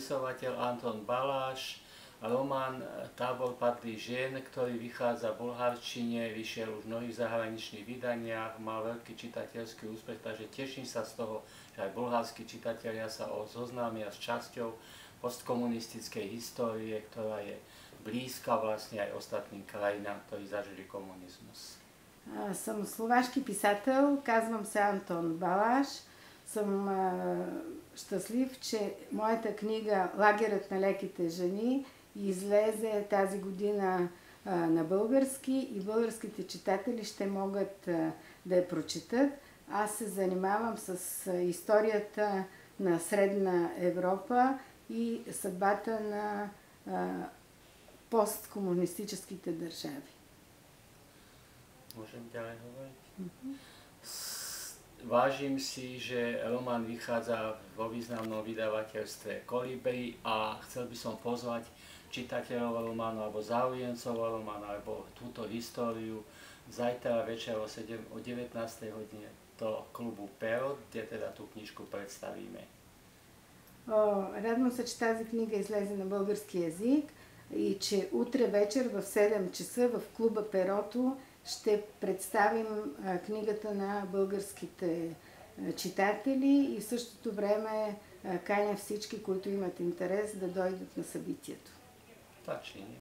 spisovateľ Anton Baláš, román Tábor padlých žien, ktorý vychádza v bulharčine, vyšiel už v mnohých zahraničných vydaniach, mal veľký čitateľský úspech, takže teším sa z toho, že aj bulharskí čitatelia sa zoznámia s časťou postkomunistickej histórie, ktorá je blízka vlastne aj ostatným krajinám, ktorí zažili komunizmus. Съм словашки писател, казвам се Антон Балаш. Съм щастлив, че моята книга "Лагерът на леките жени" излезе тази година на български и българските читатели ще могат да я прочитат. Аз се занимавам с историята на Средна Европа и съдбата на посткомунистическите държави. Môžem ďalej hovoriť? Vážim si, že román vychádza vo významnom vydavateľstve Kolibri a chcel by som pozvať čitateľov románu alebo záujemcov románu alebo túto históriu zajtra večer o 19. hodine do klubu Perot, kde teda tú knižku представíme. Радвам се, че тази книга излезе на български език и че утре вечер в 7 часа в клуба Перото ще представим книгата на българските читатели и в същото време каня всички, които имат интерес, да дойдат на събитието. Точно.